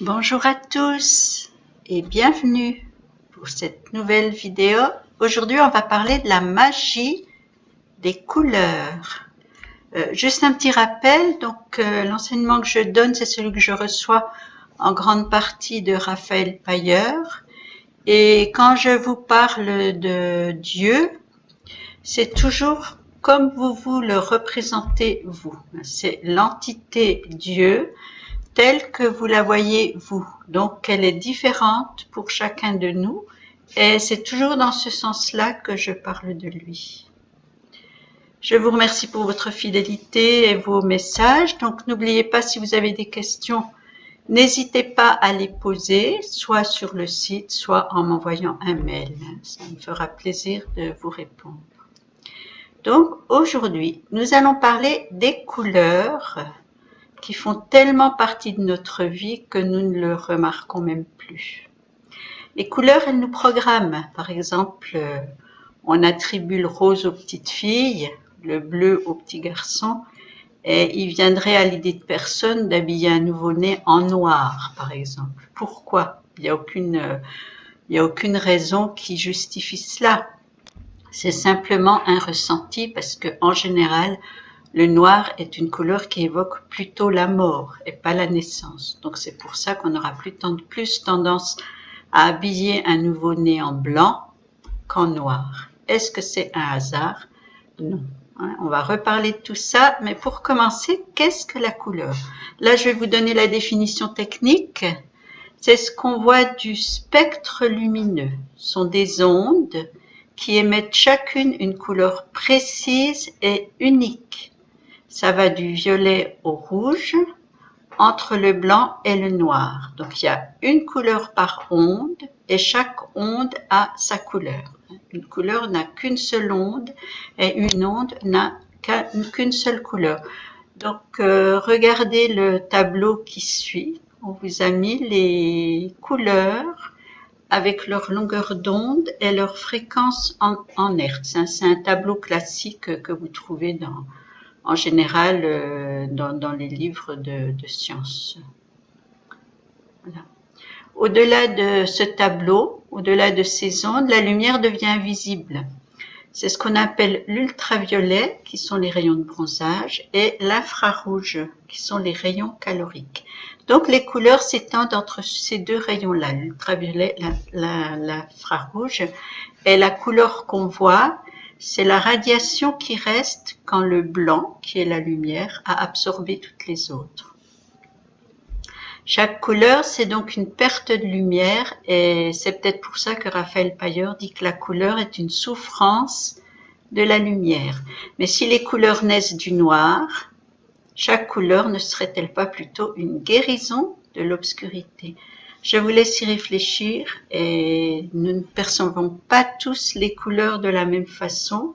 Bonjour à tous et bienvenue pour cette nouvelle vidéo. Aujourd'hui, on va parler de la magie des couleurs. Juste un petit rappel, donc l'enseignement que je donne, c'est celui que je reçois en grande partie de Raphaël Pailleur. Et quand je vous parle de Dieu, c'est toujours comme vous le représentez vous. C'est l'entité Dieu telle que vous la voyez vous. Donc, elle est différente pour chacun de nous et c'est toujours dans ce sens-là que je parle de lui. Je vous remercie pour votre fidélité et vos messages. Donc, n'oubliez pas, si vous avez des questions, n'hésitez pas à les poser, soit sur le site, soit en m'envoyant un mail. Ça me fera plaisir de vous répondre. Donc, aujourd'hui, nous allons parler des couleurs qui font tellement partie de notre vie que nous ne le remarquons même plus. Les couleurs, elles nous programment. Par exemple, on attribue le rose aux petites filles, le bleu aux petits garçons, et il viendrait à l'idée de personne d'habiller un nouveau-né en noir, par exemple. Pourquoi? Il n'y a aucune raison qui justifie cela. C'est simplement un ressenti parce que, en général, le noir est une couleur qui évoque plutôt la mort et pas la naissance. Donc c'est pour ça qu'on aura plus tendance à habiller un nouveau-né en blanc qu'en noir. Est-ce que c'est un hasard? Non. On va reparler de tout ça, mais pour commencer, qu'est-ce que la couleur? Là, je vais vous donner la définition technique. C'est ce qu'on voit du spectre lumineux. Ce sont des ondes qui émettent chacune une couleur précise et unique. Ça va du violet au rouge, entre le blanc et le noir. Donc, il y a une couleur par onde et chaque onde a sa couleur. Une couleur n'a qu'une seule onde et une onde n'a qu'une seule couleur. Donc, regardez le tableau qui suit. On vous a mis les couleurs avec leur longueur d'onde et leur fréquence en hertz. C'est un tableau classique que vous trouvez en général dans les livres de sciences. Voilà. Au-delà de ce tableau, au-delà de ces ondes, la lumière devient visible. C'est ce qu'on appelle l'ultraviolet, qui sont les rayons de bronzage, et l'infrarouge, qui sont les rayons caloriques. Donc les couleurs s'étendent entre ces deux rayons-là, l'ultraviolet, l'infrarouge, et la couleur qu'on voit, c'est la radiation qui reste quand le blanc, qui est la lumière, a absorbé toutes les autres. Chaque couleur, c'est donc une perte de lumière et c'est peut-être pour ça que Raphaël Pailleur dit que la couleur est une souffrance de la lumière. Mais si les couleurs naissent du noir, chaque couleur ne serait-elle pas plutôt une guérison de l'obscurité? Je vous laisse y réfléchir et nous ne percevons pas tous les couleurs de la même façon.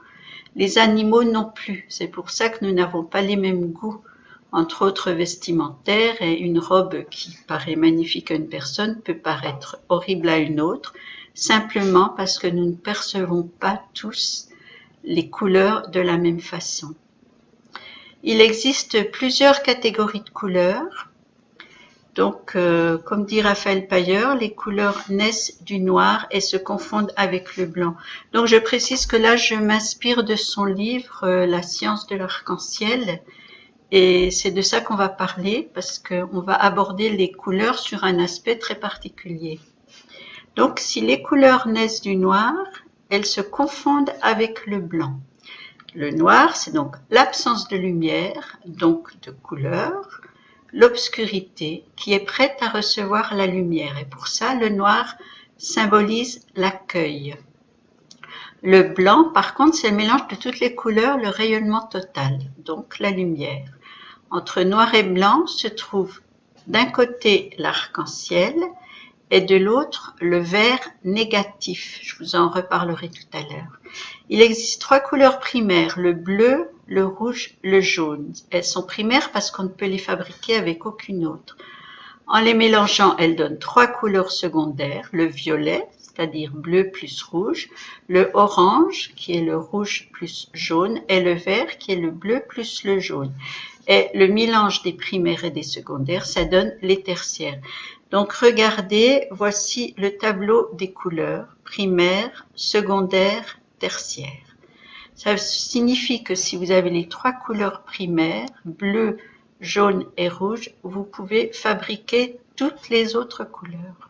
Les animaux non plus. C'est pour ça que nous n'avons pas les mêmes goûts, entre autres vestimentaires, et une robe qui paraît magnifique à une personne peut paraître horrible à une autre, simplement parce que nous ne percevons pas tous les couleurs de la même façon. Il existe plusieurs catégories de couleurs. Donc, comme dit Raphaël Pailleur, les couleurs naissent du noir et se confondent avec le blanc. Donc, je précise que là, je m'inspire de son livre « La science de l'arc-en-ciel » et c'est de ça qu'on va parler parce qu'on va aborder les couleurs sur un aspect très particulier. Donc, si les couleurs naissent du noir, elles se confondent avec le blanc. Le noir, c'est donc l'absence de lumière, donc de couleur, l'obscurité qui est prête à recevoir la lumière. Et pour ça, le noir symbolise l'accueil. Le blanc, par contre, c'est le mélange de toutes les couleurs, le rayonnement total, donc la lumière. Entre noir et blanc se trouve d'un côté l'arc-en-ciel et de l'autre le vert négatif. Je vous en reparlerai tout à l'heure. Il existe trois couleurs primaires, le bleu, le rouge, le jaune. Elles sont primaires parce qu'on ne peut les fabriquer avec aucune autre. En les mélangeant, elles donnent trois couleurs secondaires, le violet, c'est-à-dire bleu plus rouge, le orange, qui est le rouge plus jaune, et le vert, qui est le bleu plus le jaune. Et le mélange des primaires et des secondaires, ça donne les tertiaires. Donc regardez, voici le tableau des couleurs primaires, secondaires, tertiaires. Ça signifie que si vous avez les 3 couleurs primaires, bleu, jaune et rouge, vous pouvez fabriquer toutes les autres couleurs.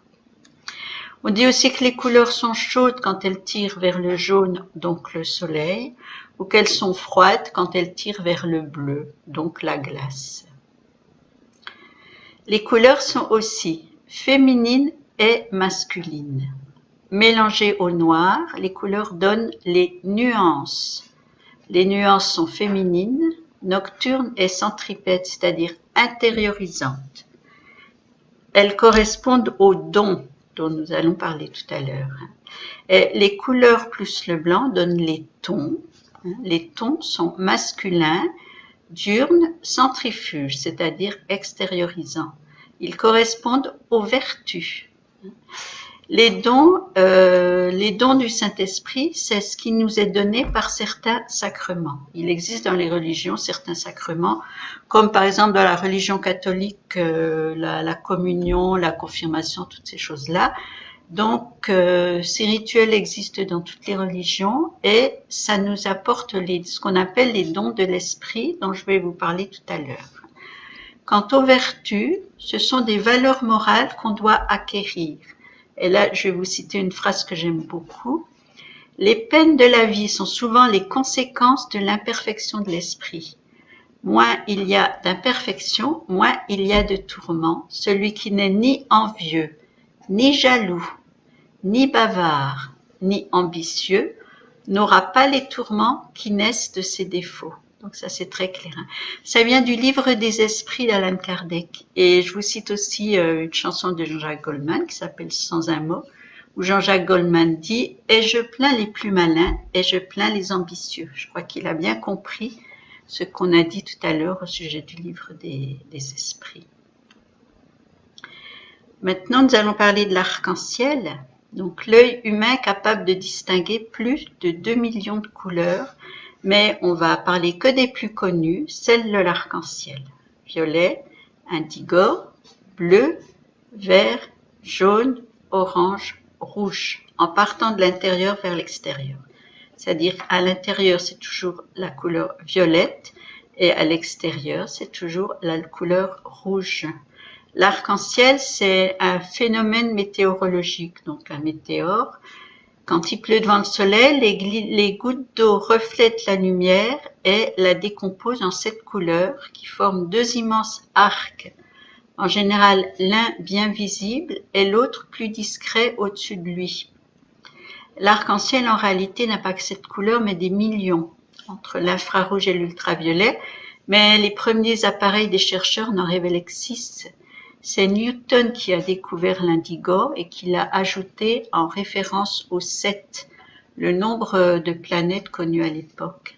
On dit aussi que les couleurs sont chaudes quand elles tirent vers le jaune, donc le soleil, ou qu'elles sont froides quand elles tirent vers le bleu, donc la glace. Les couleurs sont aussi féminines et masculines. Mélangées au noir, les couleurs donnent les nuances. Les nuances sont féminines, nocturnes et centripètes, c'est-à-dire intériorisantes. Elles correspondent aux dons dont nous allons parler tout à l'heure. Et les couleurs plus le blanc donnent les tons. Les tons sont masculins, diurnes, centrifuges, c'est-à-dire extériorisants. Ils correspondent aux vertus. Les dons du Saint-Esprit, c'est ce qui nous est donné par certains sacrements. Il existe dans les religions certains sacrements, comme par exemple dans la religion catholique, la communion, la confirmation, toutes ces choses-là. Donc, ces rituels existent dans toutes les religions et ça nous apporte ce qu'on appelle les dons de l'esprit, dont je vais vous parler tout à l'heure. Quant aux vertus, ce sont des valeurs morales qu'on doit acquérir. Et là, je vais vous citer une phrase que j'aime beaucoup. Les peines de la vie sont souvent les conséquences de l'imperfection de l'esprit. Moins il y a d'imperfection, moins il y a de tourments. Celui qui n'est ni envieux, ni jaloux, ni bavard, ni ambitieux, n'aura pas les tourments qui naissent de ses défauts. Donc ça c'est très clair. Ça vient du livre des esprits d'Allan Kardec. Et je vous cite aussi une chanson de Jean-Jacques Goldman qui s'appelle Sans un mot, où Jean-Jacques Goldman dit « Et je plains les plus malins, et je plains les ambitieux ». Je crois qu'il a bien compris ce qu'on a dit tout à l'heure au sujet du livre des esprits. Maintenant, nous allons parler de l'arc-en-ciel. Donc, l'œil humain est capable de distinguer plus de 2 millions de couleurs, mais on va parler que des plus connues, celles de l'arc-en-ciel. Violet, indigo, bleu, vert, jaune, orange, rouge, en partant de l'intérieur vers l'extérieur. C'est-à-dire à l'intérieur, c'est toujours la couleur violette et à l'extérieur, c'est toujours la couleur rouge. L'arc-en-ciel, c'est un phénomène météorologique, donc un météore. Quand il pleut devant le soleil, les gouttes d'eau reflètent la lumière et la décomposent en 7 couleurs qui forment 2 immenses arcs. En général, l'un bien visible et l'autre plus discret au-dessus de lui. L'arc-en-ciel, en réalité, n'a pas que 7 couleurs, mais des millions, entre l'infrarouge et l'ultraviolet. Mais les premiers appareils des chercheurs n'en révélaient que 6. C'est Newton qui a découvert l'indigo et qui l'a ajouté en référence au 7, le nombre de planètes connues à l'époque.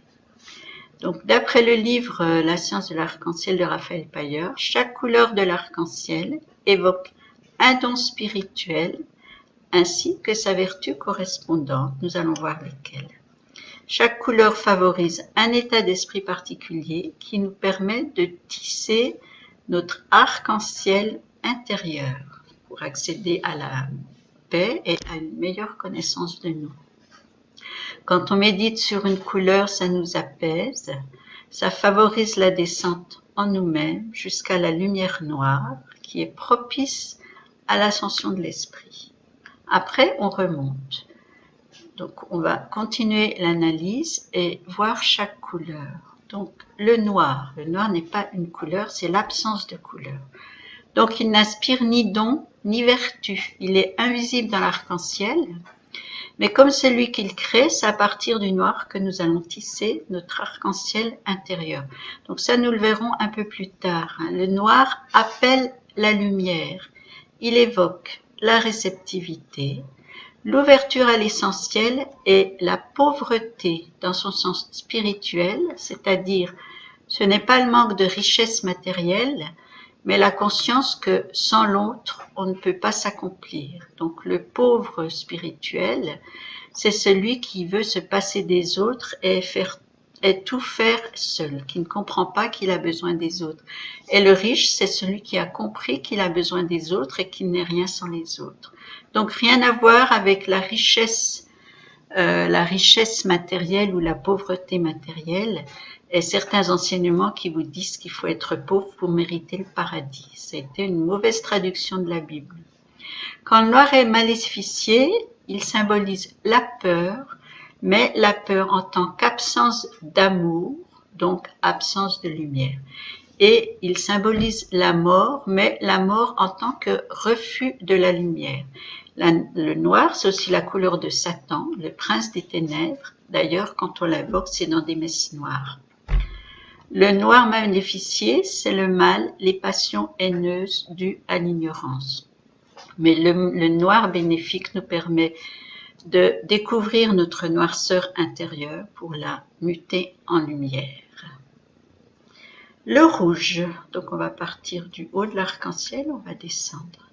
Donc, d'après le livre La science de l'arc-en-ciel de Raphaël Payer, chaque couleur de l'arc-en-ciel évoque un don spirituel ainsi que sa vertu correspondante. Nous allons voir lesquelles. Chaque couleur favorise un état d'esprit particulier qui nous permet de tisser notre arc-en-ciel intérieur pour accéder à la paix et à une meilleure connaissance de nous. Quand on médite sur une couleur, ça nous apaise, ça favorise la descente en nous-mêmes jusqu'à la lumière noire qui est propice à l'ascension de l'esprit. Après, on remonte. Donc, on va continuer l'analyse et voir chaque couleur. Donc, le noir n'est pas une couleur, c'est l'absence de couleur. Donc, il n'inspire ni don, ni vertu. Il est invisible dans l'arc-en-ciel, mais comme c'est lui qui le crée, c'est à partir du noir que nous allons tisser notre arc-en-ciel intérieur. Donc, ça, nous le verrons un peu plus tard. Le noir appelle la lumière. Il évoque la réceptivité, l'ouverture à l'essentiel et la pauvreté dans son sens spirituel, c'est-à-dire ce n'est pas le manque de richesse matérielle, mais la conscience que sans l'autre, on ne peut pas s'accomplir. Donc le pauvre spirituel, c'est celui qui veut se passer des autres et faire est tout faire seul, qui ne comprend pas qu'il a besoin des autres. Et le riche, c'est celui qui a compris qu'il a besoin des autres et qu'il n'est rien sans les autres. Donc rien à voir avec la richesse matérielle ou la pauvreté matérielle, et certains enseignements qui vous disent qu'il faut être pauvre pour mériter le paradis. Ça a été une mauvaise traduction de la Bible. Quand le noir est maléficié, il symbolise la peur, mais la peur en tant qu'absence d'amour, donc absence de lumière. Et il symbolise la mort, mais la mort en tant que refus de la lumière. Le noir, c'est aussi la couleur de Satan, le prince des ténèbres. D'ailleurs, quand on l'invoque, c'est dans des messes noires. Le noir maléficié, c'est le mal, les passions haineuses dues à l'ignorance. Mais le noir bénéfique nous permet de découvrir notre noirceur intérieure pour la muter en lumière. Le rouge, donc on va partir du haut de l'arc-en-ciel, on va descendre.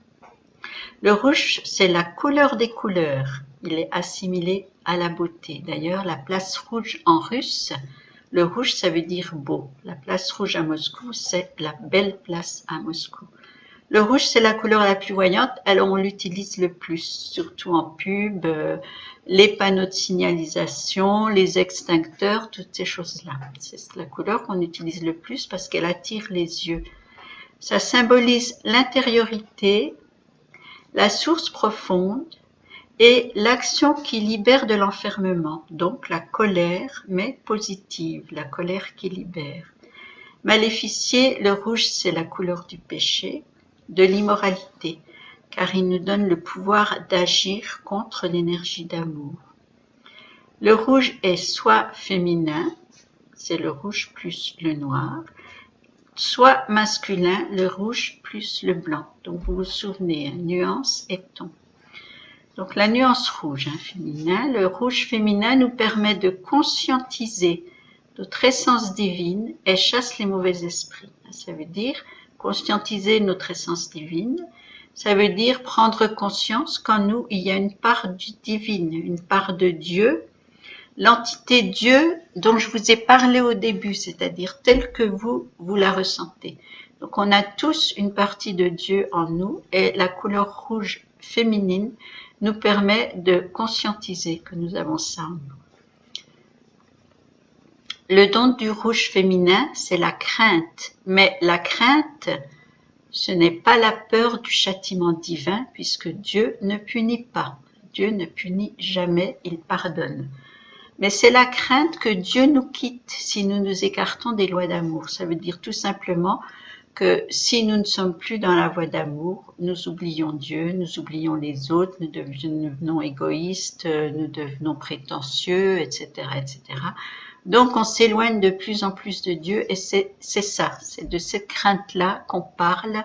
Le rouge, c'est la couleur des couleurs. Il est assimilé à la beauté. D'ailleurs, la place rouge en russe, le rouge, ça veut dire beau. La place rouge à Moscou, c'est la belle place à Moscou. Le rouge, c'est la couleur la plus voyante, alors on l'utilise le plus, surtout en pub, les panneaux de signalisation, les extincteurs, toutes ces choses-là. C'est la couleur qu'on utilise le plus parce qu'elle attire les yeux. Ça symbolise l'intériorité, la source profonde et l'action qui libère de l'enfermement, donc la colère, mais positive, la colère qui libère. Maléficié, le rouge, c'est la couleur du péché, de l'immoralité, car il nous donne le pouvoir d'agir contre l'énergie d'amour. Le rouge est soit féminin, c'est le rouge plus le noir, soit masculin, le rouge plus le blanc. Donc vous vous souvenez, nuance et ton. Donc la nuance rouge féminin, le rouge féminin nous permet de conscientiser notre essence divine et chasse les mauvais esprits. Ça veut dire conscientiser notre essence divine, ça veut dire prendre conscience qu'en nous, il y a une part divine, une part de Dieu, l'entité Dieu dont je vous ai parlé au début, c'est-à-dire telle que vous la ressentez. Donc on a tous une partie de Dieu en nous et la couleur rouge féminine nous permet de conscientiser que nous avons ça en nous. Le don du rouge féminin, c'est la crainte. Mais la crainte, ce n'est pas la peur du châtiment divin, puisque Dieu ne punit pas. Dieu ne punit jamais, il pardonne. Mais c'est la crainte que Dieu nous quitte si nous nous écartons des lois d'amour. Ça veut dire tout simplement que si nous ne sommes plus dans la voie d'amour, nous oublions Dieu, nous oublions les autres, nous devenons égoïstes, nous devenons prétentieux, etc., etc. Donc on s'éloigne de plus en plus de Dieu et c'est ça, c'est de cette crainte-là qu'on parle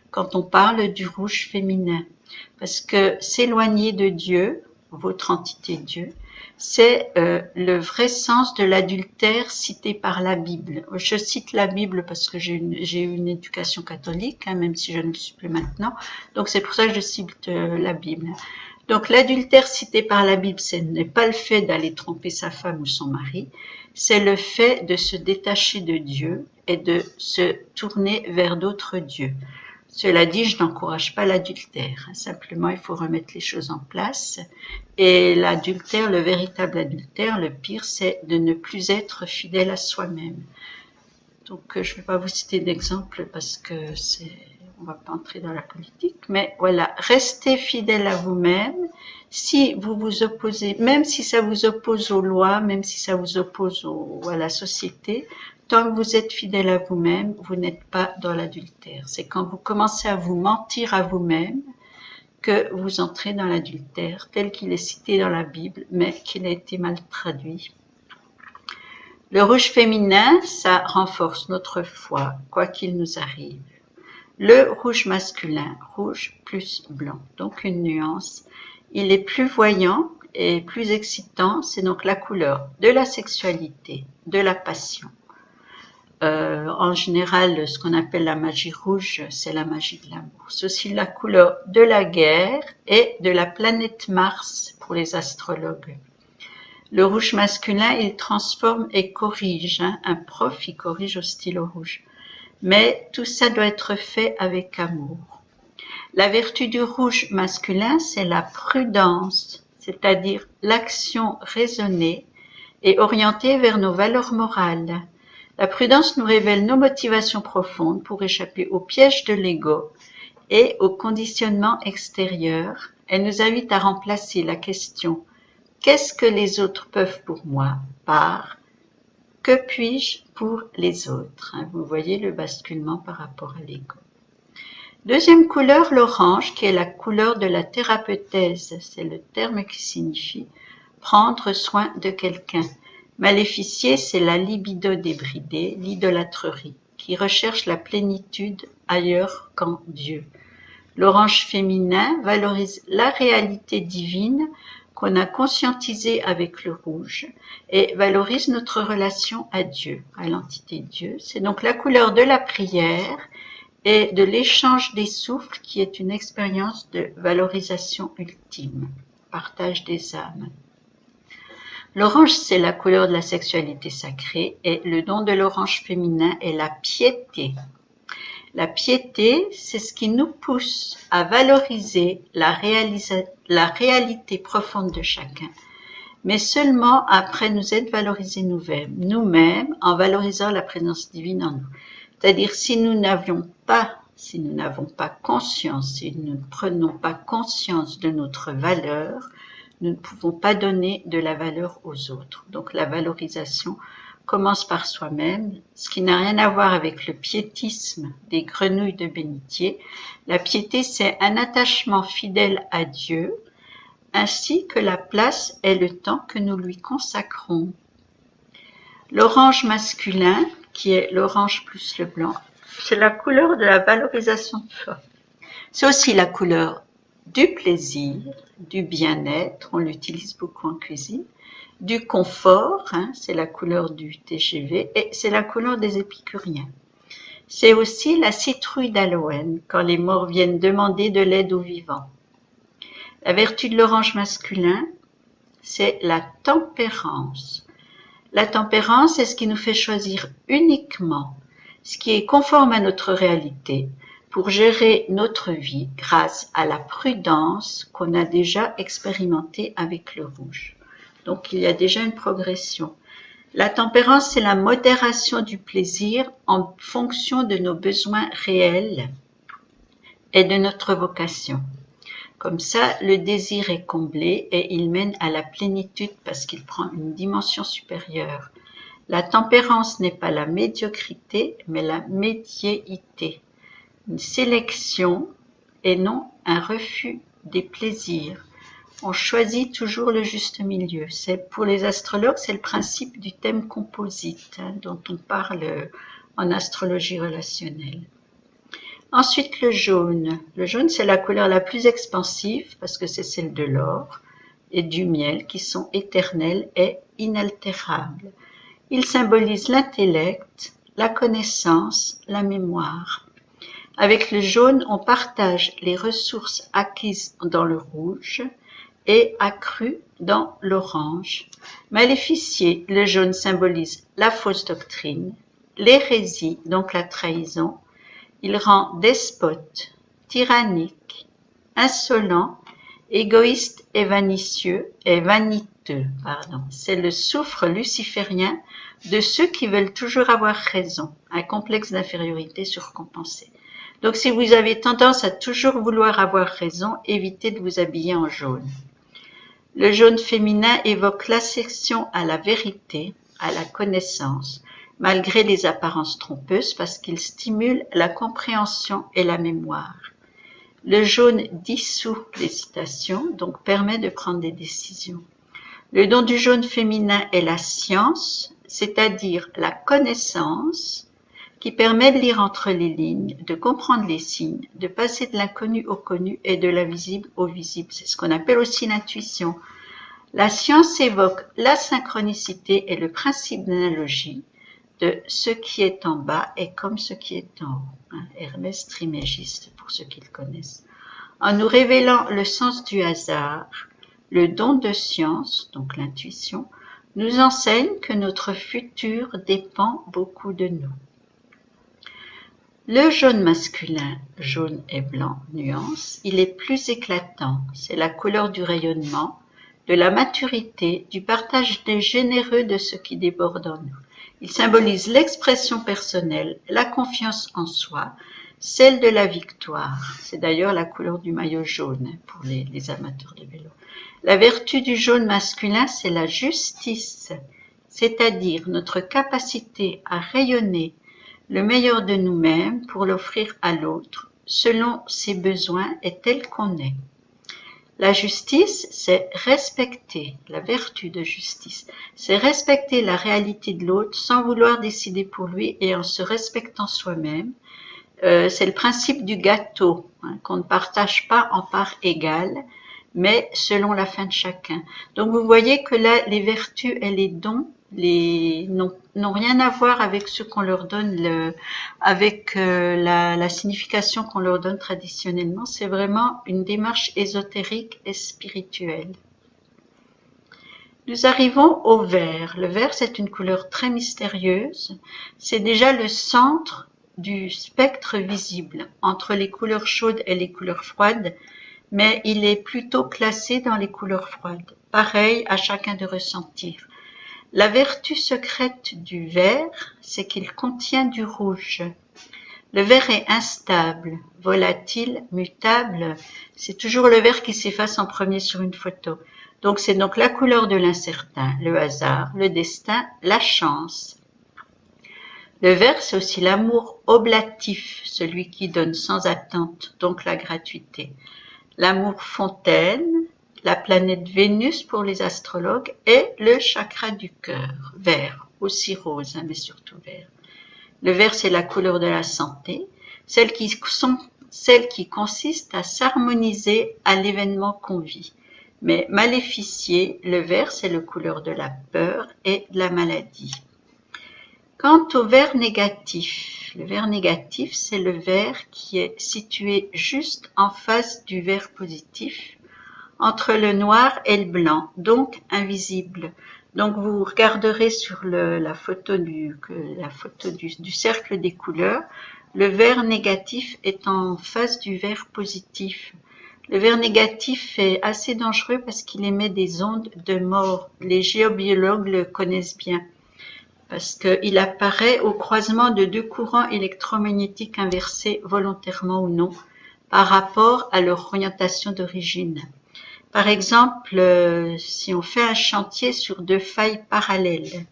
quand on parle du rouge féminin. Parce que s'éloigner de Dieu, votre entité Dieu, c'est le vrai sens de l'adultère cité par la Bible. Je cite la Bible parce que j'ai eu une éducation catholique, même si je ne le suis plus maintenant. Donc c'est pour ça que je cite la Bible. Donc l'adultère cité par la Bible, ce n'est pas le fait d'aller tromper sa femme ou son mari, c'est le fait de se détacher de Dieu et de se tourner vers d'autres dieux. Cela dit, je n'encourage pas l'adultère. Simplement, il faut remettre les choses en place. Et l'adultère, le véritable adultère, le pire, c'est de ne plus être fidèle à soi-même. Donc, je ne vais pas vous citer d'exemple parce que on ne va pas entrer dans la politique. Mais voilà, restez fidèle à vous-même. Si vous vous opposez, même si ça vous oppose aux lois, même si ça vous oppose à la société, tant que vous êtes fidèle à vous-même, vous n'êtes pas dans l'adultère. C'est quand vous commencez à vous mentir à vous-même que vous entrez dans l'adultère, tel qu'il est cité dans la Bible, mais qu'il a été mal traduit. Le rouge féminin, ça renforce notre foi, quoi qu'il nous arrive. Le rouge masculin, rouge plus blanc, donc une nuance. Il est plus voyant et plus excitant, c'est donc la couleur de la sexualité, de la passion. En général, ce qu'on appelle la magie rouge, c'est la magie de l'amour. C'est aussi la couleur de la guerre et de la planète Mars pour les astrologues. Le rouge masculin, il transforme et corrige. Un prof, il corrige au stylo rouge. Mais tout ça doit être fait avec amour. La vertu du rouge masculin, c'est la prudence, c'est-à-dire l'action raisonnée et orientée vers nos valeurs morales. La prudence nous révèle nos motivations profondes pour échapper aux pièges de l'ego et au conditionnement extérieur. Elle nous invite à remplacer la question « Qu'est-ce que les autres peuvent pour moi ?» par « Que puis-je pour les autres ?» Vous voyez le basculement par rapport à l'ego. Deuxième couleur, l'orange, qui est la couleur de la thérapeutèse. C'est le terme qui signifie prendre soin de quelqu'un. Maléficier, c'est la libido débridée, l'idolâtrerie, qui recherche la plénitude ailleurs qu'en Dieu. L'orange féminin valorise la réalité divine qu'on a conscientisée avec le rouge et valorise notre relation à Dieu, à l'entité Dieu. C'est donc la couleur de la prière et de l'échange des souffles qui est une expérience de valorisation ultime, partage des âmes. L'orange, c'est la couleur de la sexualité sacrée et le don de l'orange féminin est la piété. La piété, c'est ce qui nous pousse à valoriser la réalité profonde de chacun, mais seulement après nous être valorisés nous-mêmes en valorisant la présence divine en nous. C'est-à-dire si nous n'avons pas conscience, si nous ne prenons pas conscience de notre valeur, nous ne pouvons pas donner de la valeur aux autres. Donc la valorisation commence par soi-même, ce qui n'a rien à voir avec le piétisme des grenouilles de bénitier. La piété, c'est un attachement fidèle à Dieu, ainsi que la place et le temps que nous lui consacrons. L'orange masculin, qui est l'orange plus le blanc, c'est la couleur de la valorisation de soi. C'est aussi la couleur du plaisir, du bien-être, on l'utilise beaucoup en cuisine, du confort, c'est la couleur du TGV, et c'est la couleur des épicuriens. C'est aussi la citrouille d'Halloween, quand les morts viennent demander de l'aide aux vivants. La vertu de l'orange masculin, c'est la tempérance. La tempérance, c'est ce qui nous fait choisir uniquement ce qui est conforme à notre réalité pour gérer notre vie grâce à la prudence qu'on a déjà expérimentée avec le rouge. Donc, il y a déjà une progression. La tempérance, c'est la modération du plaisir en fonction de nos besoins réels et de notre vocation. Comme ça, le désir est comblé et il mène à la plénitude parce qu'il prend une dimension supérieure. La tempérance n'est pas la médiocrité, mais la médiéité. Une sélection et non un refus des plaisirs. On choisit toujours le juste milieu. Pour les astrologues, c'est le principe du thème composite dont on parle en astrologie relationnelle. Ensuite, le jaune. Le jaune, c'est la couleur la plus expansive parce que c'est celle de l'or et du miel qui sont éternels et inaltérables. Il symbolise l'intellect, la connaissance, la mémoire. Avec le jaune, on partage les ressources acquises dans le rouge et accrues dans l'orange. Maléficier, le jaune symbolise la fausse doctrine, l'hérésie, donc la trahison. Il rend despote, tyrannique, insolent, égoïste et vaniteux. C'est le soufre luciférien de ceux qui veulent toujours avoir raison, un complexe d'infériorité surcompensé. Donc si vous avez tendance à toujours vouloir avoir raison, évitez de vous habiller en jaune. Le jaune féminin évoque l'accession à la vérité, à la connaissance, malgré les apparences trompeuses parce qu'il stimule la compréhension et la mémoire. Le jaune dissout l'hésitation, donc permet de prendre des décisions. Le don du jaune féminin est la science, c'est-à-dire la connaissance, qui permet de lire entre les lignes, de comprendre les signes, de passer de l'inconnu au connu et de l'invisible au visible. C'est ce qu'on appelle aussi l'intuition. La science évoque la synchronicité et le principe d'analogie de ce qui est en bas est comme ce qui est en haut. Hermès Trismégiste, pour ceux qui le connaissent. En nous révélant le sens du hasard, le don de science, donc l'intuition, nous enseigne que notre futur dépend beaucoup de nous. Le jaune masculin, jaune et blanc, nuance, il est plus éclatant. C'est la couleur du rayonnement, de la maturité, du partage généreux de ce qui déborde en nous. Il symbolise l'expression personnelle, la confiance en soi, celle de la victoire. C'est d'ailleurs la couleur du maillot jaune pour les amateurs de vélo. La vertu du jaune masculin, c'est la justice, c'est-à-dire notre capacité à rayonner le meilleur de nous-mêmes pour l'offrir à l'autre, selon ses besoins et tel qu'on est. La justice, c'est respecter, la vertu de justice, c'est respecter la réalité de l'autre sans vouloir décider pour lui et en se respectant soi-même. C'est le principe du gâteau, qu'on ne partage pas en parts égales, mais selon la fin de chacun. Donc vous voyez que là, les vertus et les dons n'ont rien à voir avec ce qu'on leur donne, avec la signification qu'on leur donne traditionnellement. C'est vraiment une démarche ésotérique et spirituelle. Nous arrivons au vert. Le vert, c'est une couleur très mystérieuse. C'est déjà le centre du spectre visible entre les couleurs chaudes et les couleurs froides, mais il est plutôt classé dans les couleurs froides. Pareil, à chacun de ressentir. La vertu secrète du vert, c'est qu'il contient du rouge. Le vert est instable, volatile, mutable. C'est toujours le vert qui s'efface en premier sur une photo. Donc c'est donc la couleur de l'incertain, le hasard, le destin, la chance. Le vert, c'est aussi l'amour oblatif, celui qui donne sans attente, donc la gratuité. L'amour fontaine, la planète Vénus pour les astrologues et le chakra du cœur, vert, aussi rose, mais surtout vert. Le vert, c'est la couleur de la santé, celle qui consiste à s'harmoniser à l'événement qu'on vit. Mais maléficié, le vert, c'est la couleur de la peur et de la maladie. Quant au vert négatif, le vert négatif, c'est le vert qui est situé juste en face du vert positif, entre le noir et le blanc, donc invisible. Donc vous regarderez sur la photo du cercle des couleurs, le vert négatif est en face du vert positif. Le vert négatif est assez dangereux parce qu'il émet des ondes de mort. Les géobiologues le connaissent bien parce qu'il apparaît au croisement de deux courants électromagnétiques inversés volontairement ou non par rapport à leur orientation d'origine. Par exemple, si on fait un chantier sur deux failles parallèles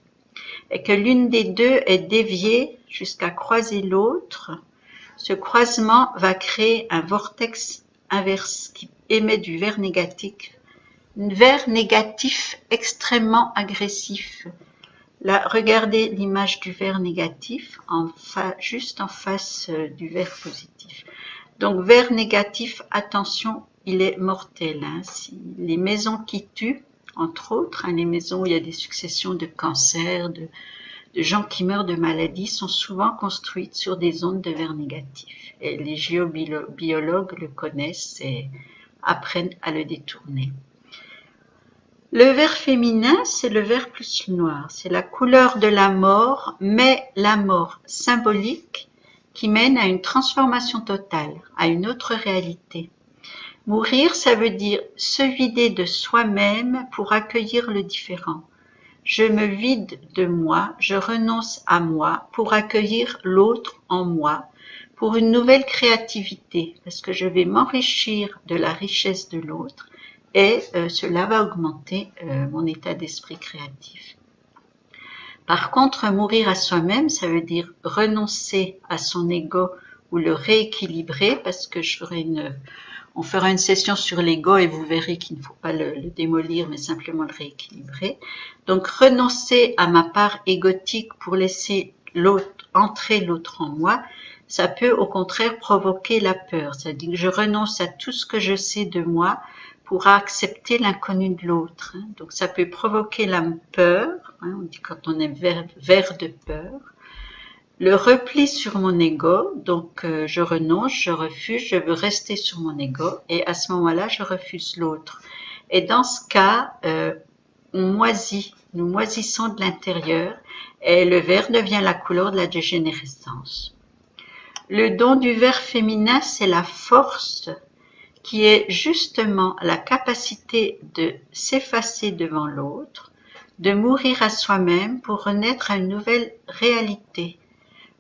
et que l'une des deux est déviée jusqu'à croiser l'autre, ce croisement va créer un vortex inverse qui émet du vert négatif, extrêmement agressif. Là, regardez l'image du vert négatif juste en face du vert positif. Donc, vert négatif, attention, il est mortel. Si les maisons qui tuent, entre autres, les maisons où il y a des successions de cancers, de gens qui meurent de maladies, sont souvent construites sur des ondes de vert négatif. Et les géobiologues le connaissent et apprennent à le détourner. Le vert féminin, c'est le vert plus noir. C'est la couleur de la mort, mais la mort symbolique qui mène à une transformation totale, à une autre réalité. Mourir, ça veut dire se vider de soi-même pour accueillir le différent. Je me vide de moi, je renonce à moi pour accueillir l'autre en moi, pour une nouvelle créativité, parce que je vais m'enrichir de la richesse de l'autre et cela va augmenter mon état d'esprit créatif. Par contre, mourir à soi-même, ça veut dire renoncer à son ego ou le rééquilibrer, parce que on fera une session sur l'ego et vous verrez qu'il ne faut pas le démolir, mais simplement le rééquilibrer. Donc, renoncer à ma part égotique pour laisser entrer l'autre en moi, ça peut au contraire provoquer la peur. C'est-à-dire que je renonce à tout ce que je sais de moi pour accepter l'inconnu de l'autre. Donc, ça peut provoquer la peur, on dit quand on est vert de peur. Le repli sur mon ego, donc je renonce, je refuse, je veux rester sur mon ego et à ce moment-là, je refuse l'autre. Et dans ce cas, on moisit, nous moisissons de l'intérieur et le vert devient la couleur de la dégénérescence. Le don du vert féminin, c'est la force qui est justement la capacité de s'effacer devant l'autre, de mourir à soi-même pour renaître à une nouvelle réalité,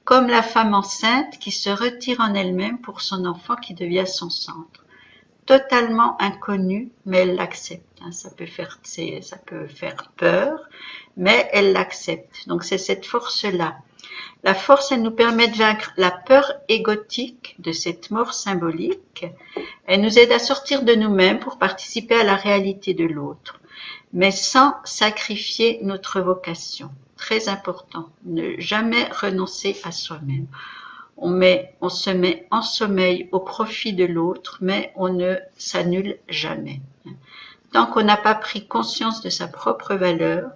comme la femme enceinte qui se retire en elle-même pour son enfant qui devient son centre. Totalement inconnu, mais elle l'accepte. Ça peut faire peur, mais elle l'accepte. Donc c'est cette force-là. La force, elle nous permet de vaincre la peur égotique de cette mort symbolique. Elle nous aide à sortir de nous-mêmes pour participer à la réalité de l'autre, mais sans sacrifier notre vocation. Très important, ne jamais renoncer à soi-même. On se met en sommeil au profit de l'autre, mais on ne s'annule jamais. Tant qu'on n'a pas pris conscience de sa propre valeur,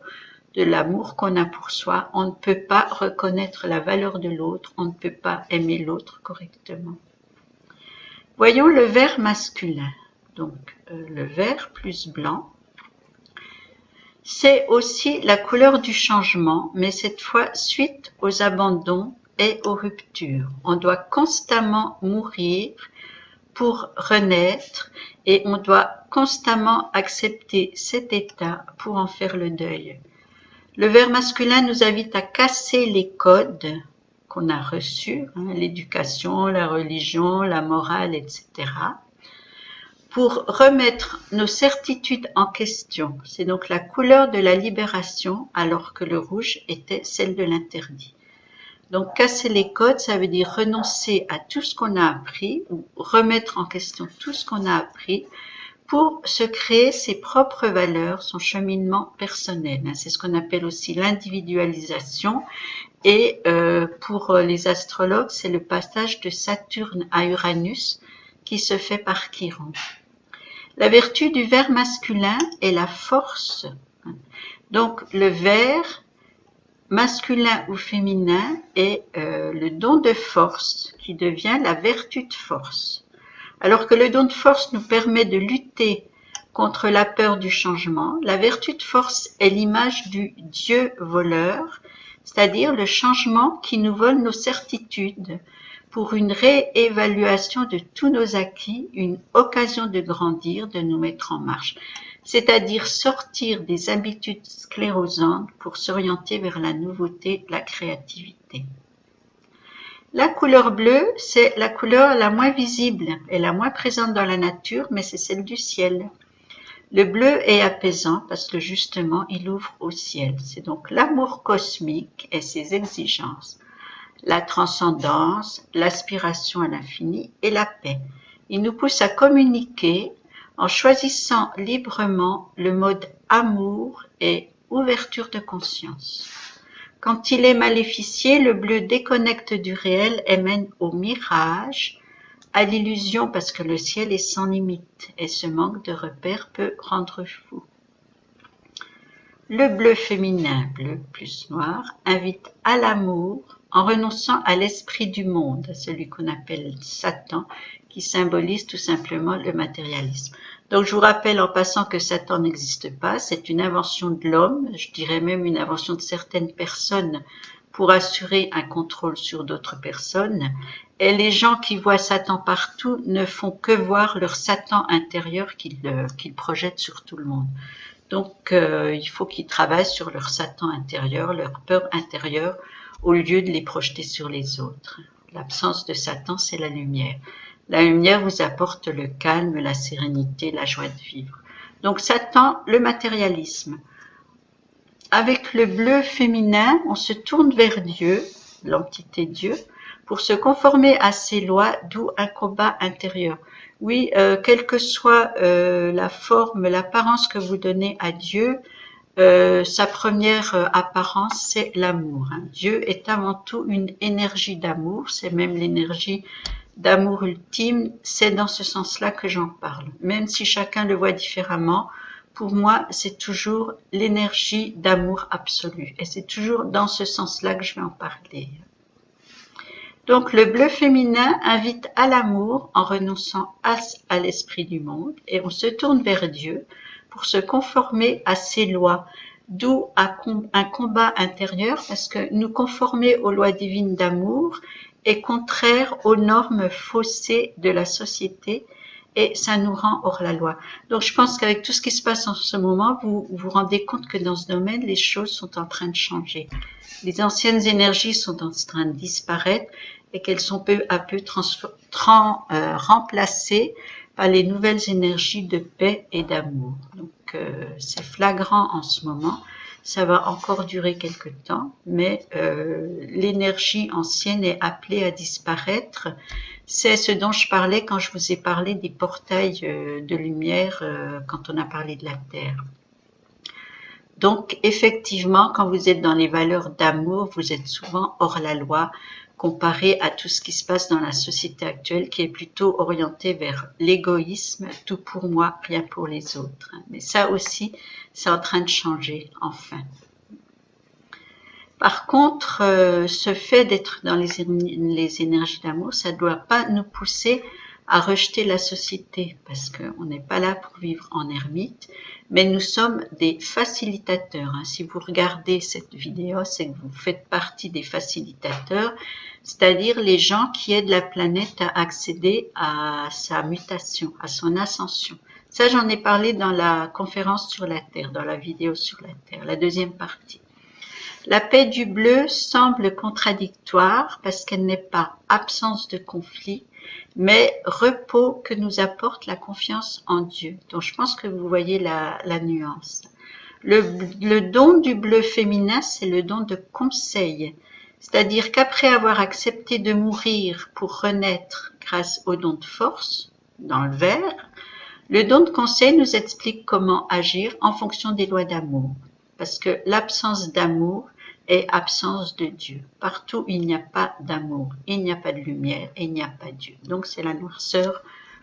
de l'amour qu'on a pour soi, on ne peut pas reconnaître la valeur de l'autre, on ne peut pas aimer l'autre correctement. Voyons le vert masculin. Donc le vert plus blanc, c'est aussi la couleur du changement, mais cette fois suite aux abandons et aux ruptures. On doit constamment mourir pour renaître et on doit constamment accepter cet état pour en faire le deuil. Le vert masculin nous invite à casser les codes qu'on a reçus, l'éducation, la religion, la morale, etc., pour remettre nos certitudes en question. C'est donc la couleur de la libération, alors que le rouge était celle de l'interdit. Donc casser les codes, ça veut dire renoncer à tout ce qu'on a appris, ou remettre en question tout ce qu'on a appris, pour se créer ses propres valeurs, son cheminement personnel. C'est ce qu'on appelle aussi l'individualisation. Et pour les astrologues, c'est le passage de Saturne à Uranus qui se fait par Chiron. La vertu du vert masculin est la force. Donc le vert masculin ou féminin est le don de force qui devient la vertu de force. Alors que le don de force nous permet de lutter contre la peur du changement, la vertu de force est l'image du Dieu voleur, c'est-à-dire le changement qui nous vole nos certitudes pour une réévaluation de tous nos acquis, une occasion de grandir, de nous mettre en marche, c'est-à-dire sortir des habitudes sclérosantes pour s'orienter vers la nouveauté, la créativité. La couleur bleue, c'est la couleur la moins visible et la moins présente dans la nature, mais c'est celle du ciel. Le bleu est apaisant parce que justement, il ouvre au ciel. C'est donc l'amour cosmique et ses exigences, la transcendance, l'aspiration à l'infini et la paix. Il nous pousse à communiquer en choisissant librement le mode amour et ouverture de conscience. Quand il est maléficié, le bleu déconnecte du réel et mène au mirage, à l'illusion parce que le ciel est sans limite et ce manque de repères peut rendre fou. Le bleu féminin, bleu plus noir, invite à l'amour en renonçant à l'esprit du monde, à celui qu'on appelle Satan, qui symbolise tout simplement le matérialisme. Donc je vous rappelle en passant que Satan n'existe pas, c'est une invention de l'homme, je dirais même une invention de certaines personnes pour assurer un contrôle sur d'autres personnes. Et les gens qui voient Satan partout ne font que voir leur Satan intérieur qu'ils projettent sur tout le monde. Donc il faut qu'ils travaillent sur leur Satan intérieur, leur peur intérieure, au lieu de les projeter sur les autres. L'absence de Satan, c'est la lumière. La lumière vous apporte le calme, la sérénité, la joie de vivre. Donc Satan, le matérialisme. Avec le bleu féminin, on se tourne vers Dieu, l'entité Dieu, pour se conformer à ses lois, d'où un combat intérieur. Oui, quelle que soit la forme, l'apparence que vous donnez à Dieu, sa première apparence, c'est l'amour. Dieu est avant tout une énergie d'amour, c'est même l'énergie d'amour ultime, c'est dans ce sens-là que j'en parle. Même si chacun le voit différemment, pour moi, c'est toujours l'énergie d'amour absolu. Et c'est toujours dans ce sens-là que je vais en parler. Donc, le bleu féminin invite à l'amour en renonçant à l'esprit du monde et on se tourne vers Dieu pour se conformer à ses lois, d'où un combat intérieur, parce que nous conformer aux lois divines d'amour est contraire aux normes faussées de la société et ça nous rend hors la loi. Donc je pense qu'avec tout ce qui se passe en ce moment, vous vous rendez compte que dans ce domaine, les choses sont en train de changer. Les anciennes énergies sont en train de disparaître et qu'elles sont peu à peu remplacées par les nouvelles énergies de paix et d'amour. Donc c'est flagrant en ce moment. Ça va encore durer quelque temps, mais l'énergie ancienne est appelée à disparaître. C'est ce dont je parlais quand je vous ai parlé des portails de lumière quand on a parlé de la Terre. Donc, effectivement, quand vous êtes dans les valeurs d'amour, vous êtes souvent hors la loi, comparé à tout ce qui se passe dans la société actuelle, qui est plutôt orientée vers l'égoïsme, tout pour moi, rien pour les autres. Mais ça aussi, c'est en train de changer, enfin. Par contre, ce fait d'être dans les énergies d'amour, ça ne doit pas nous pousser à rejeter la société, parce qu'on n'est pas là pour vivre en ermite, mais nous sommes des facilitateurs. Si vous regardez cette vidéo, c'est que vous faites partie des facilitateurs, c'est-à-dire les gens qui aident la planète à accéder à sa mutation, à son ascension. Ça, j'en ai parlé dans la conférence sur la Terre, dans la vidéo sur la Terre, la deuxième partie. La paix du bleu semble contradictoire parce qu'elle n'est pas absence de conflit, mais repos que nous apporte la confiance en Dieu. Donc je pense que vous voyez la nuance. Le don du bleu féminin, c'est le don de conseil. C'est-à-dire qu'après avoir accepté de mourir pour renaître grâce au don de force, dans le vert, le don de conseil nous explique comment agir en fonction des lois d'amour. Parce que l'absence d'amour est absence de Dieu. Partout où il n'y a pas d'amour, il n'y a pas de lumière et il n'y a pas de Dieu. Donc c'est la noirceur,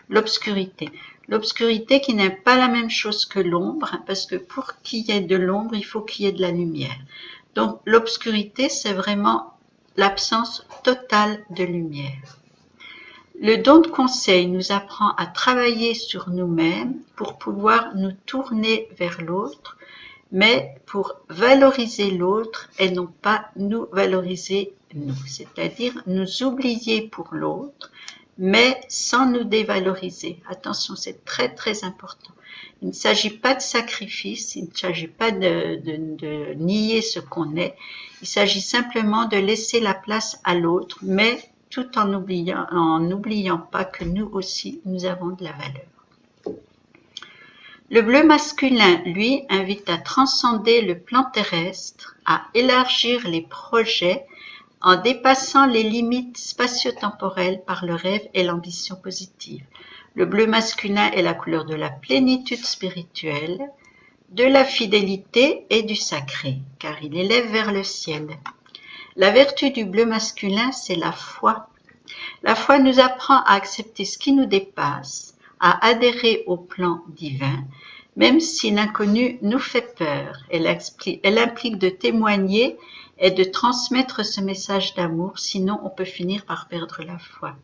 l'obscurité. L'obscurité qui n'est pas la même chose que l'ombre, parce que pour qu'il y ait de l'ombre, il faut qu'il y ait de la lumière. Donc l'obscurité, c'est vraiment l'absence totale de lumière. Le don de conseil nous apprend à travailler sur nous-mêmes pour pouvoir nous tourner vers l'autre, mais pour valoriser l'autre et non pas nous valoriser nous, c'est-à-dire nous oublier pour l'autre, mais sans nous dévaloriser. Attention, c'est très très important. Il ne s'agit pas de sacrifice, il ne s'agit pas de nier ce qu'on est, il s'agit simplement de laisser la place à l'autre, mais tout en n'oubliant pas que nous aussi, nous avons de la valeur. Le bleu masculin, lui, invite à transcender le plan terrestre, à élargir les projets en dépassant les limites spatio-temporelles par le rêve et l'ambition positive. Le bleu masculin est la couleur de la plénitude spirituelle, de la fidélité et du sacré, car il élève vers le ciel. La vertu du bleu masculin, c'est la foi. La foi nous apprend à accepter ce qui nous dépasse, à adhérer au plan divin, même si l'inconnu nous fait peur. Elle implique de témoigner et de transmettre ce message d'amour, sinon on peut finir par perdre la foi.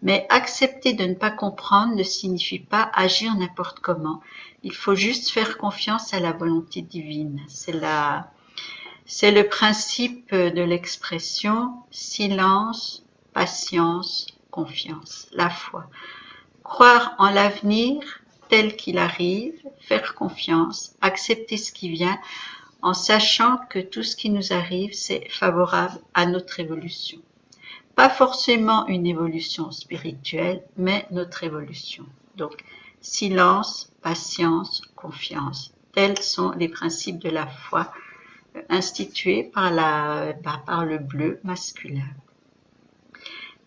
Mais accepter de ne pas comprendre ne signifie pas agir n'importe comment. Il faut juste faire confiance à la volonté divine. C'est le principe de l'expression silence, patience, confiance, la foi. Croire en l'avenir tel qu'il arrive, faire confiance, accepter ce qui vient, en sachant que tout ce qui nous arrive, c'est favorable à notre évolution. Pas forcément une évolution spirituelle, mais notre évolution. Donc, silence, patience, confiance. Tels sont les principes de la foi institués par le bleu masculin.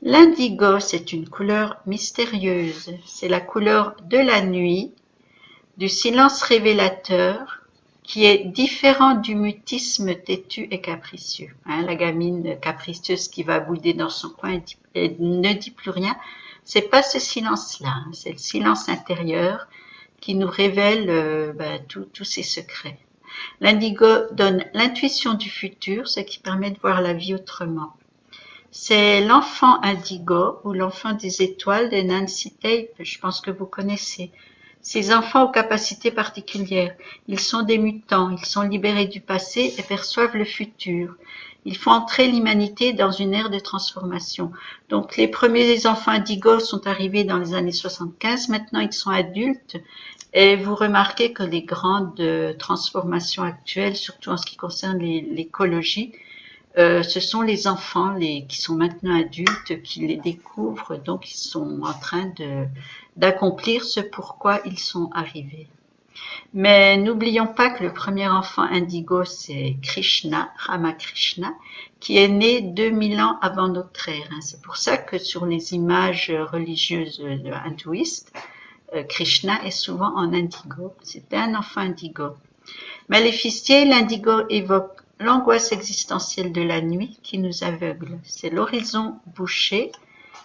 L'indigo, c'est une couleur mystérieuse. C'est la couleur de la nuit, du silence révélateur, qui est différent du mutisme têtu et capricieux. La gamine capricieuse qui va bouder dans son coin et ne dit plus rien, c'est pas ce silence-là, c'est le silence intérieur qui nous révèle tous ses secrets. L'indigo donne l'intuition du futur, ce qui permet de voir la vie autrement. C'est l'enfant indigo ou l'enfant des étoiles de Nancy Tate, je pense que vous connaissez. Ces enfants ont capacités particulières. Ils sont des mutants, ils sont libérés du passé et perçoivent le futur. Ils font entrer l'humanité dans une ère de transformation. Donc les premiers enfants indigos sont arrivés dans les années 75, maintenant ils sont adultes. Et vous remarquez que les grandes transformations actuelles, surtout en ce qui concerne l'écologie, ce sont les enfants qui sont maintenant adultes qui les découvrent, donc ils sont en train d'accomplir ce pourquoi ils sont arrivés. Mais n'oublions pas que le premier enfant indigo, c'est Krishna, Ramakrishna, qui est né 2000 ans avant notre ère. C'est pour ça que sur les images religieuses hindouistes, Krishna est souvent en indigo. C'était un enfant indigo. Maléficier, l'indigo évoque l'angoisse existentielle de la nuit qui nous aveugle. C'est l'horizon bouché,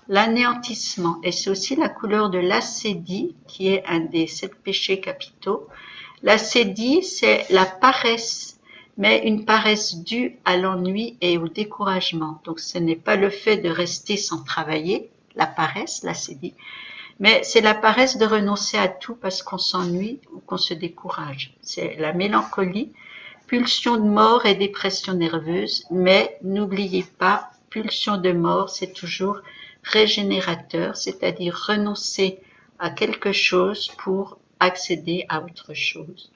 l'anéantissement. Et c'est aussi la couleur de l'acédie, qui est un des 7 péchés capitaux. L'acédie, c'est la paresse, mais une paresse due à l'ennui et au découragement. Donc ce n'est pas le fait de rester sans travailler, la paresse, l'acédie, mais c'est la paresse de renoncer à tout parce qu'on s'ennuie ou qu'on se décourage. C'est la mélancolie, pulsion de mort et dépression nerveuse, mais n'oubliez pas, pulsion de mort, c'est toujours régénérateur, c'est-à-dire renoncer à quelque chose pour accéder à autre chose.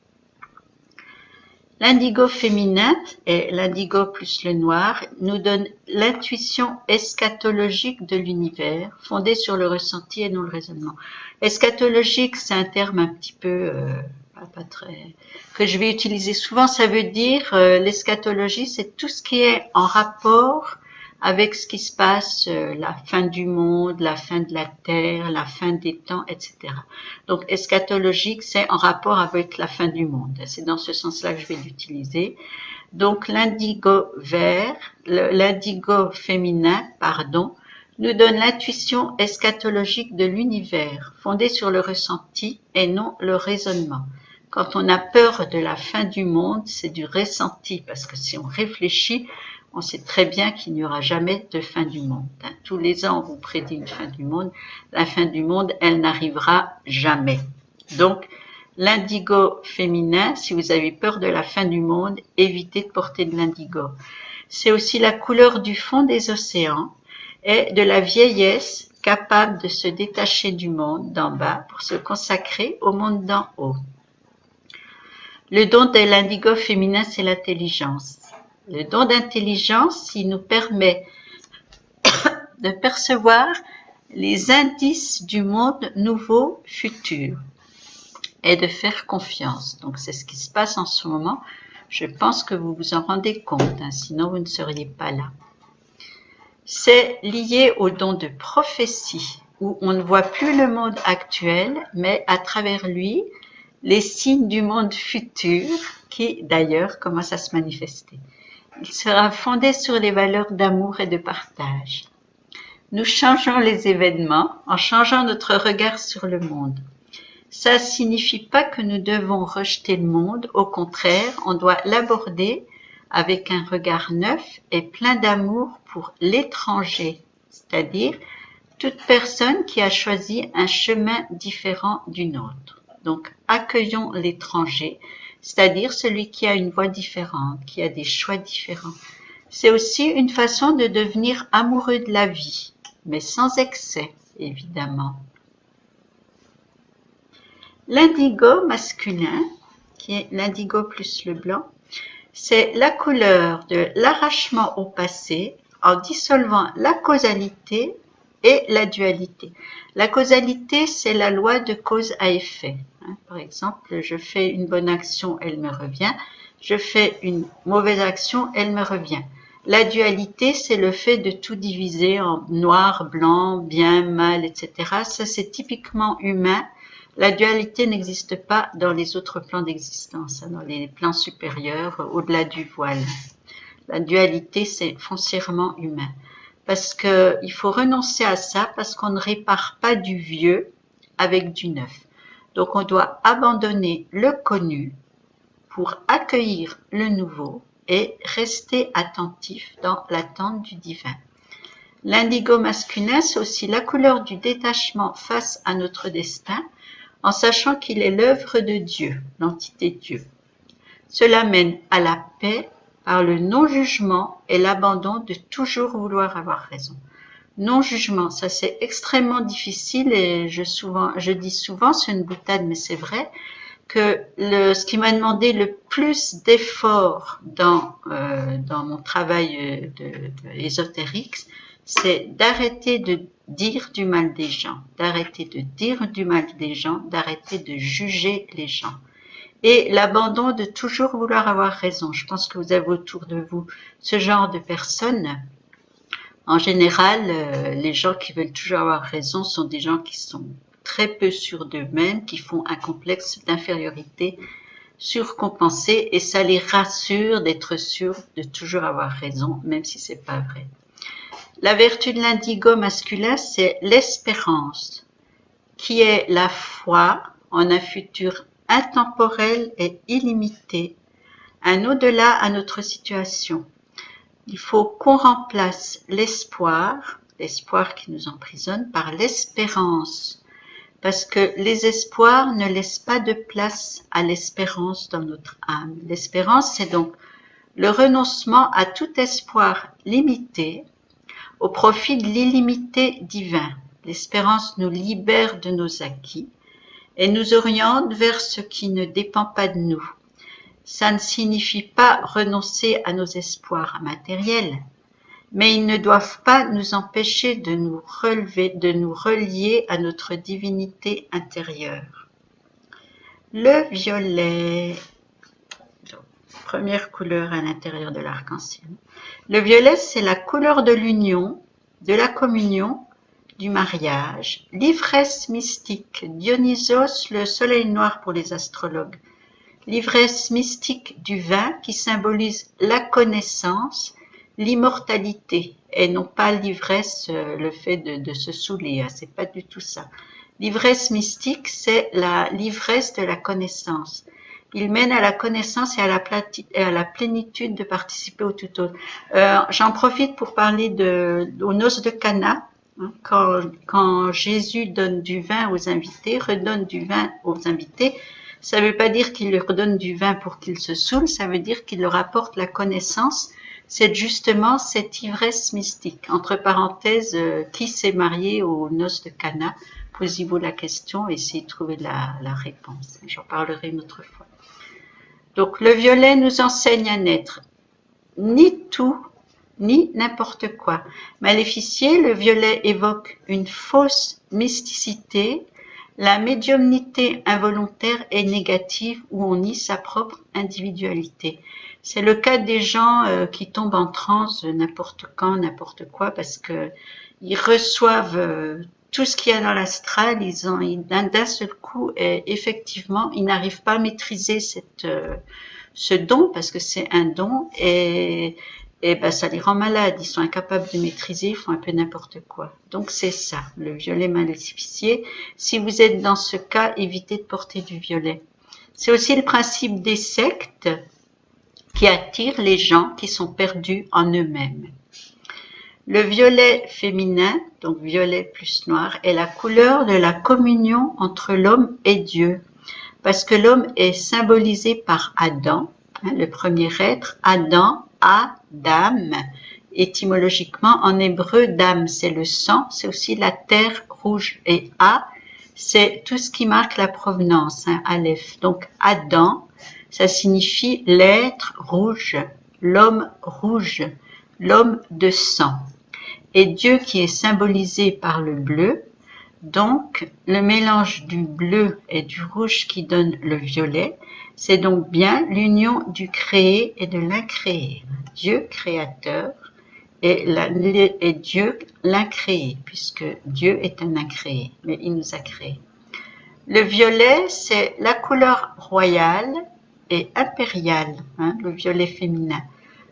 L'indigo féminin, et l'indigo plus le noir, nous donne l'intuition eschatologique de l'univers, fondée sur le ressenti et non le raisonnement. Eschatologique, c'est un terme un petit peu, pas très, que je vais utiliser souvent. Ça veut dire, l'eschatologie, c'est tout ce qui est en rapport avec ce qui se passe, la fin du monde, la fin de la terre, la fin des temps, etc. Donc, eschatologique, c'est en rapport avec la fin du monde. C'est dans ce sens-là que je vais l'utiliser. Donc, l'indigo vert, l'indigo féminin, pardon, nous donne l'intuition eschatologique de l'univers, fondée sur le ressenti et non le raisonnement. Quand on a peur de la fin du monde, c'est du ressenti, parce que si on réfléchit, on sait très bien qu'il n'y aura jamais de fin du monde. Tous les ans, on vous prédit une fin du monde. La fin du monde, elle n'arrivera jamais. Donc, l'indigo féminin, si vous avez peur de la fin du monde, évitez de porter de l'indigo. C'est aussi la couleur du fond des océans et de la vieillesse capable de se détacher du monde d'en bas pour se consacrer au monde d'en haut. Le don de l'indigo féminin, c'est l'intelligence. Le don d'intelligence, il nous permet de percevoir les indices du monde nouveau futur et de faire confiance. Donc c'est ce qui se passe en ce moment. Je pense que vous vous en rendez compte, sinon vous ne seriez pas là. C'est lié au don de prophétie, où on ne voit plus le monde actuel, mais à travers lui, les signes du monde futur, qui d'ailleurs commencent à se manifester. Il sera fondé sur les valeurs d'amour et de partage. Nous changeons les événements en changeant notre regard sur le monde. Ça ne signifie pas que nous devons rejeter le monde, au contraire, on doit l'aborder avec un regard neuf et plein d'amour pour l'étranger, c'est-à-dire toute personne qui a choisi un chemin différent du nôtre. Donc, accueillons l'étranger, c'est-à-dire celui qui a une voie différente, qui a des choix différents. C'est aussi une façon de devenir amoureux de la vie, mais sans excès, évidemment. L'indigo masculin, qui est l'indigo plus le blanc, c'est la couleur de l'arrachement au passé en dissolvant la causalité et la dualité. La causalité, c'est la loi de cause à effet. Par exemple, je fais une bonne action, elle me revient. Je fais une mauvaise action, elle me revient. La dualité, c'est le fait de tout diviser en noir, blanc, bien, mal, etc. Ça, c'est typiquement humain. La dualité n'existe pas dans les autres plans d'existence, dans les plans supérieurs, au-delà du voile. La dualité, c'est foncièrement humain. Parce qu'il faut renoncer à ça, parce qu'on ne répare pas du vieux avec du neuf. Donc, on doit abandonner le connu pour accueillir le nouveau et rester attentif dans l'attente du divin. L'indigo masculin, c'est aussi la couleur du détachement face à notre destin, en sachant qu'il est l'œuvre de Dieu, l'entité Dieu. Cela mène à la paix par le non-jugement et l'abandon de toujours vouloir avoir raison. Non-jugement, ça c'est extrêmement difficile et je dis souvent, c'est une boutade mais c'est vrai, que ce qui m'a demandé le plus d'efforts dans mon travail ésotérique, c'est d'arrêter de dire du mal des gens, d'arrêter de dire du mal des gens, d'arrêter de juger les gens. Et l'abandon de toujours vouloir avoir raison. Je pense que vous avez autour de vous ce genre de personnes. En général, les gens qui veulent toujours avoir raison sont des gens qui sont très peu sûrs d'eux-mêmes, qui font un complexe d'infériorité surcompensé et ça les rassure d'être sûrs de toujours avoir raison, même si c'est pas vrai. La vertu de l'indigo masculin, c'est l'espérance, qui est la foi en un futur intemporel et illimité, un au-delà à notre situation. Il faut qu'on remplace l'espoir qui nous emprisonne, par l'espérance, parce que les espoirs ne laissent pas de place à l'espérance dans notre âme. L'espérance, c'est donc le renoncement à tout espoir limité au profit de l'illimité divin. L'espérance nous libère de nos acquis et nous oriente vers ce qui ne dépend pas de nous. Ça ne signifie pas renoncer à nos espoirs matériels, mais ils ne doivent pas nous empêcher de nous relier à notre divinité intérieure. Le violet, donc, première couleur à l'intérieur de l'arc-en-ciel. Le violet, c'est la couleur de l'union, de la communion, du mariage, l'ivresse mystique, Dionysos, le soleil noir pour les astrologues, l'ivresse mystique du vin qui symbolise la connaissance, l'immortalité, et non pas l'ivresse, le fait de se saouler, c'est pas du tout ça. L'ivresse mystique, c'est l'ivresse de la connaissance. Il mène à la connaissance et à la plénitude de participer au tout autre. J'en profite pour parler aux noces de Cana. Quand Jésus donne du vin aux invités, redonne du vin aux invités, ça ne veut pas dire qu'il leur donne du vin pour qu'ils se saoulent, ça veut dire qu'il leur apporte la connaissance. C'est justement cette ivresse mystique. Entre parenthèses, qui s'est marié aux noces de Cana? Posez-vous la question et essayez de trouver la réponse. J'en parlerai une autre fois. Donc, le violet nous enseigne à n'être ni tout, ni n'importe quoi. Maléficier, le violet évoque une fausse mysticité, la médiumnité involontaire et négative où on nie sa propre individualité. C'est le cas des gens qui tombent en transe n'importe quand, n'importe quoi, parce que ils reçoivent tout ce qu'il y a dans l'astral, d'un seul coup, et effectivement, ils n'arrivent pas à maîtriser ce don, parce que c'est un don, et ben, ça les rend malades, ils sont incapables de maîtriser, ils font un peu n'importe quoi. Donc c'est ça, le violet maléficié. Si vous êtes dans ce cas, évitez de porter du violet. C'est aussi le principe des sectes qui attirent les gens qui sont perdus en eux-mêmes. Le violet féminin, donc violet plus noir, est la couleur de la communion entre l'homme et Dieu, parce que l'homme est symbolisé par Adam, le premier être, Adam, Adam, étymologiquement en hébreu, dam c'est le sang, c'est aussi la terre rouge, et A, c'est tout ce qui marque la provenance, Aleph. Donc Adam, ça signifie l'être rouge, l'homme de sang. Et Dieu qui est symbolisé par le bleu, donc le mélange du bleu et du rouge qui donne le violet, c'est donc bien l'union du créé et de l'incréé. Dieu créateur et Dieu l'incréé, puisque Dieu est un incréé, mais il nous a créés. Le violet, c'est la couleur royale et impériale, le violet féminin.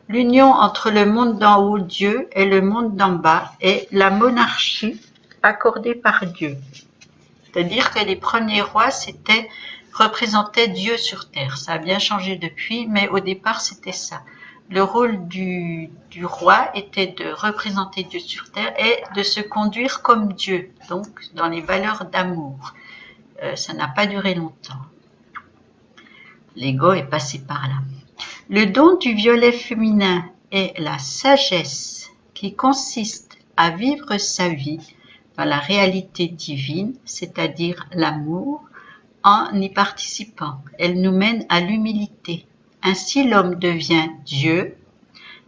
L'union entre le monde d'en haut, Dieu, et le monde d'en bas, est la monarchie accordée par Dieu. C'est-à-dire que les premiers rois représentaient Dieu sur terre. Ça a bien changé depuis, mais au départ c'était ça. Le rôle du roi était de représenter Dieu sur terre et de se conduire comme Dieu, donc dans les valeurs d'amour. ça n'a pas duré longtemps. L'ego est passé par là. Le don du violet féminin est la sagesse qui consiste à vivre sa vie dans la réalité divine, c'est-à-dire l'amour, en y participant. Elle nous mène à l'humilité. Ainsi l'homme devient Dieu,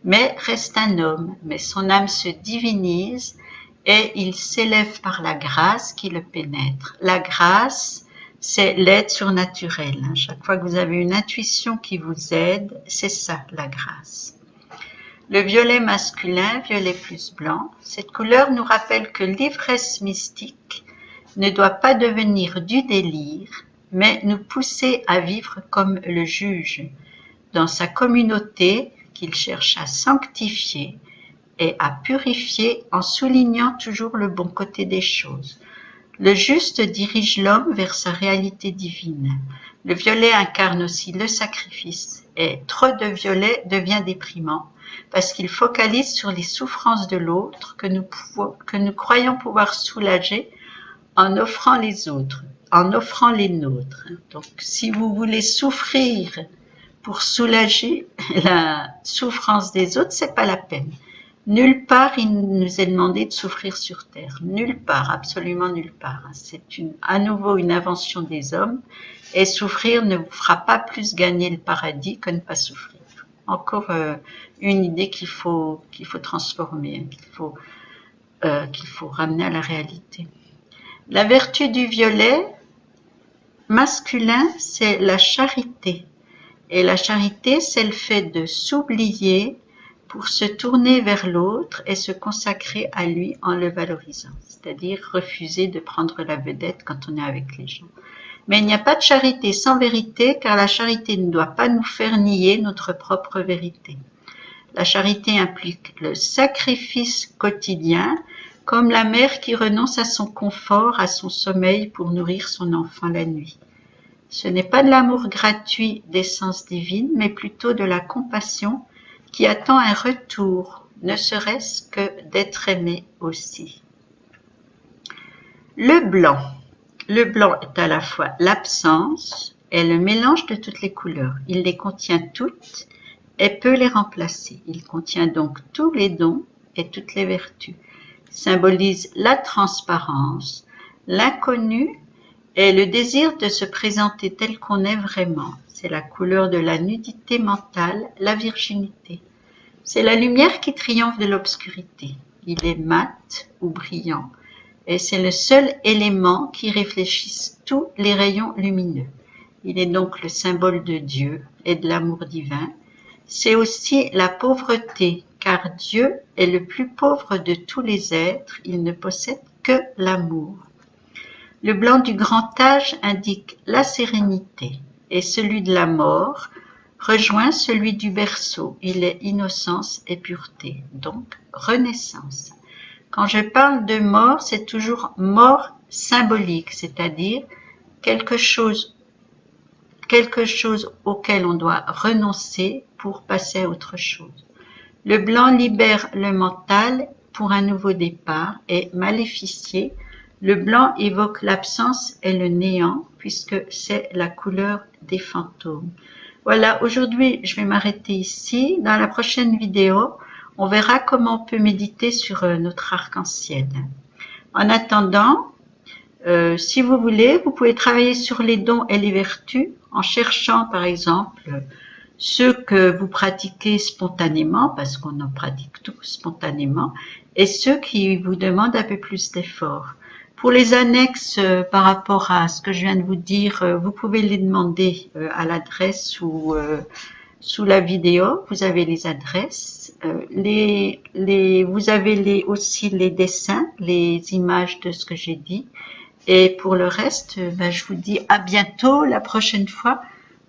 mais reste un homme, mais son âme se divinise et il s'élève par la grâce qui le pénètre. La grâce, c'est l'aide surnaturelle. Chaque fois que vous avez une intuition qui vous aide, c'est ça la grâce. Le violet masculin, violet plus blanc, cette couleur nous rappelle que l'ivresse mystique ne doit pas devenir du délire, mais nous pousser à vivre comme le juge, dans sa communauté qu'il cherche à sanctifier et à purifier en soulignant toujours le bon côté des choses. Le juste dirige l'homme vers sa réalité divine. Le violet incarne aussi le sacrifice et trop de violet devient déprimant parce qu'il focalise sur les souffrances de l'autre que nous croyons pouvoir soulager en offrant les autres, en offrant les nôtres. Donc, si vous voulez souffrir pour soulager la souffrance des autres, c'est pas la peine. Nulle part il nous est demandé de souffrir sur terre. Nulle part, absolument nulle part. C'est à nouveau une invention des hommes et souffrir ne vous fera pas plus gagner le paradis que ne pas souffrir. Encore une idée qu'il faut transformer, qu'il faut ramener à la réalité. La vertu du violet masculin, c'est la charité. Et la charité, c'est le fait de s'oublier pour se tourner vers l'autre et se consacrer à lui en le valorisant. C'est-à-dire refuser de prendre la vedette quand on est avec les gens. Mais il n'y a pas de charité sans vérité, car la charité ne doit pas nous faire nier notre propre vérité. La charité implique le sacrifice quotidien, comme la mère qui renonce à son confort, à son sommeil pour nourrir son enfant la nuit. Ce n'est pas de l'amour gratuit d'essence divine, mais plutôt de la compassion qui attend un retour, ne serait-ce que d'être aimé aussi. Le blanc. Le blanc est à la fois l'absence et le mélange de toutes les couleurs. Il les contient toutes et peut les remplacer. Il contient donc tous les dons et toutes les vertus. Il symbolise la transparence, l'inconnu et le désir de se présenter tel qu'on est vraiment. C'est la couleur de la nudité mentale, la virginité. C'est la lumière qui triomphe de l'obscurité. Il est mat ou brillant. Et c'est le seul élément qui réfléchisse tous les rayons lumineux. Il est donc le symbole de Dieu et de l'amour divin. C'est aussi la pauvreté, car Dieu est le plus pauvre de tous les êtres, il ne possède que l'amour. Le blanc du grand âge indique la sérénité, et celui de la mort rejoint celui du berceau. Il est innocence et pureté, donc renaissance. Quand je parle de mort, c'est toujours mort symbolique, c'est-à-dire quelque chose auquel on doit renoncer pour passer à autre chose. Le blanc libère le mental pour un nouveau départ et maléficié, le blanc évoque l'absence et le néant puisque c'est la couleur des fantômes. Voilà, aujourd'hui je vais m'arrêter ici. Dans la prochaine vidéo, on verra comment on peut méditer sur notre arc-en-ciel. En attendant, si vous voulez, vous pouvez travailler sur les dons et les vertus en cherchant par exemple ceux que vous pratiquez spontanément, parce qu'on en pratique tous spontanément, et ceux qui vous demandent un peu plus d'effort. Pour les annexes par rapport à ce que je viens de vous dire, vous pouvez les demander à l'adresse ou sous la vidéo. Vous avez les adresses, vous avez aussi les dessins, les images de ce que j'ai dit. Et pour le reste, je vous dis à bientôt. La prochaine fois,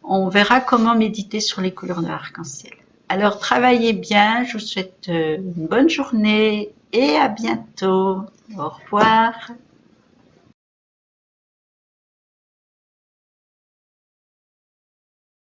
on verra comment méditer sur les couleurs de l'arc-en-ciel. Alors, travaillez bien. Je vous souhaite une bonne journée et à bientôt. Au revoir.